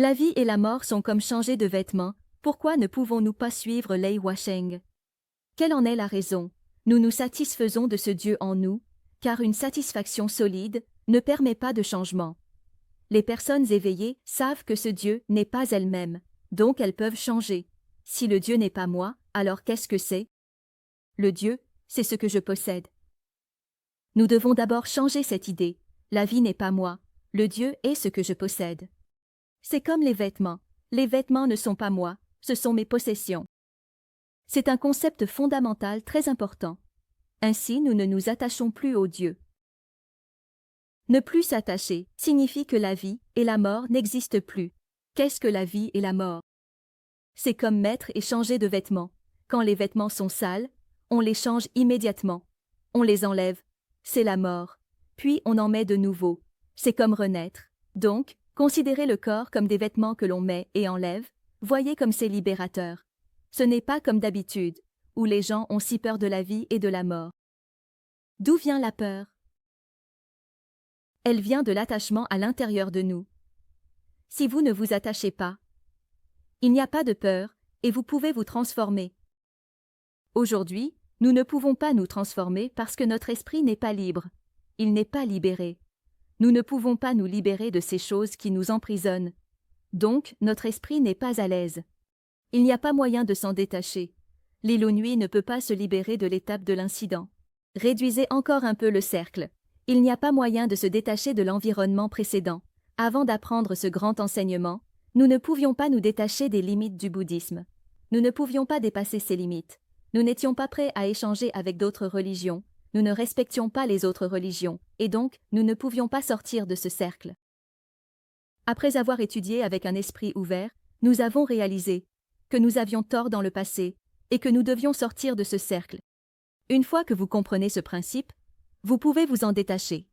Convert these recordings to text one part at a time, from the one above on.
La vie et la mort sont comme changer de vêtements, pourquoi ne pouvons-nous pas suivre Lei Washeng? Quelle en est la raison? Nous nous satisfaisons de ce Dieu en nous, car une satisfaction solide ne permet pas de changement. Les personnes éveillées savent que ce Dieu n'est pas elles-mêmes, donc elles peuvent changer. Si le Dieu n'est pas moi, alors qu'est-ce que c'est? Le Dieu, c'est ce que je possède. Nous devons d'abord changer cette idée. La vie n'est pas moi, le Dieu est ce que je possède. C'est comme les vêtements. Les vêtements ne sont pas moi, ce sont mes possessions. C'est un concept fondamental très important. Ainsi, nous ne nous attachons plus au Dieu. Ne plus s'attacher signifie que la vie et la mort n'existent plus. Qu'est-ce que la vie et la mort? C'est comme mettre et changer de vêtements. Quand les vêtements sont sales, on les change immédiatement. On les enlève. C'est la mort. Puis on en met de nouveaux. C'est comme renaître. Donc, considérez le corps comme des vêtements que l'on met et enlève. Voyez comme c'est libérateur. Ce n'est pas comme d'habitude, où les gens ont si peur de la vie et de la mort. D'où vient la peur? Elle vient de l'attachement à l'intérieur de nous. Si vous ne vous attachez pas, il n'y a pas de peur, et vous pouvez vous transformer. Aujourd'hui, nous ne pouvons pas nous transformer parce que notre esprit n'est pas libre. Il n'est pas libéré. Nous ne pouvons pas nous libérer de ces choses qui nous emprisonnent. Donc, notre esprit n'est pas à l'aise. Il n'y a pas moyen de s'en détacher. L'île aux nuits ne peut pas se libérer de l'étape de l'incident. Réduisez encore un peu le cercle. Il n'y a pas moyen de se détacher de l'environnement précédent. Avant d'apprendre ce grand enseignement, nous ne pouvions pas nous détacher des limites du bouddhisme. Nous ne pouvions pas dépasser ces limites. Nous n'étions pas prêts à échanger avec d'autres religions. Nous ne respections pas les autres religions, et donc nous ne pouvions pas sortir de ce cercle. Après avoir étudié avec un esprit ouvert, nous avons réalisé que nous avions tort dans le passé et que nous devions sortir de ce cercle. Une fois que vous comprenez ce principe, vous pouvez vous en détacher.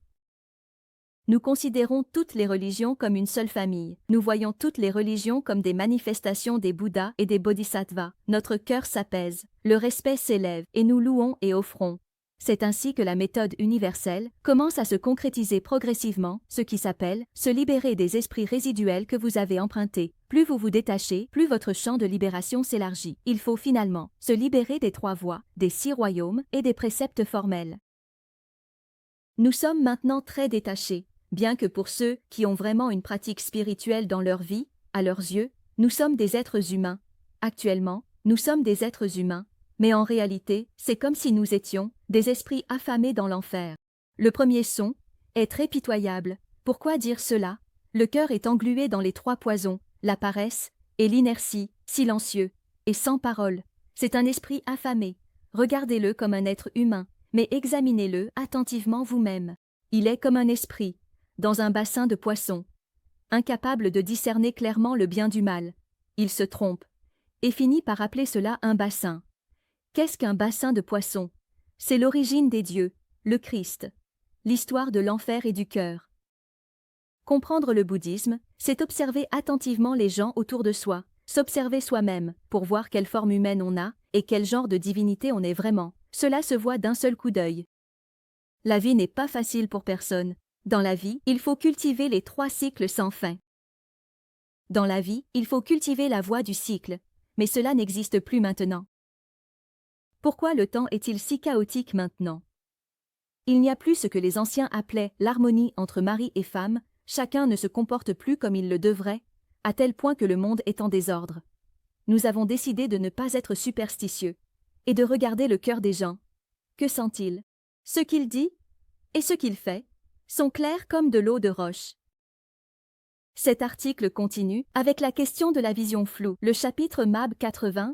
Nous considérons toutes les religions comme une seule famille. Nous voyons toutes les religions comme des manifestations des Bouddhas et des Bodhisattvas. Notre cœur s'apaise, le respect s'élève et nous louons et offrons. C'est ainsi que la méthode universelle commence à se concrétiser progressivement, ce qui s'appelle se libérer des esprits résiduels que vous avez empruntés. Plus vous vous détachez, plus votre champ de libération s'élargit. Il faut finalement se libérer des 3 voies, des 6 royaumes et des préceptes formels. Nous sommes maintenant très détachés, bien que pour ceux qui ont vraiment une pratique spirituelle dans leur vie, à leurs yeux, nous sommes des êtres humains. Actuellement, nous sommes des êtres humains, mais en réalité, c'est comme si nous étions des esprits affamés dans l'enfer. Le premier son est très pitoyable. Pourquoi dire cela? Le cœur est englué dans les 3 poisons, la paresse et l'inertie, silencieux et sans parole. C'est un esprit affamé. Regardez-le comme un être humain, mais examinez-le attentivement vous-même. Il est comme un esprit, dans un bassin de poissons, incapable de discerner clairement le bien du mal. Il se trompe, et finit par appeler cela un bassin. Qu'est-ce qu'un bassin de poissons? C'est l'origine des dieux, le Christ, l'histoire de l'enfer et du cœur. Comprendre le bouddhisme, c'est observer attentivement les gens autour de soi, s'observer soi-même, pour voir quelle forme humaine on a et quel genre de divinité on est vraiment. Cela se voit d'un seul coup d'œil. La vie n'est pas facile pour personne. Dans la vie, il faut cultiver les 3 cycles sans fin. Dans la vie, il faut cultiver la voie du cycle, mais cela n'existe plus maintenant. Pourquoi le temps est-il si chaotique maintenant? Il n'y a plus ce que les anciens appelaient l'harmonie entre mari et femme, chacun ne se comporte plus comme il le devrait, à tel point que le monde est en désordre. Nous avons décidé de ne pas être superstitieux, et de regarder le cœur des gens. Que sent-il? Ce qu'il dit et ce qu'il fait sont clairs comme de l'eau de roche. Cet article continue avec la question de la vision floue. Le chapitre MAB 80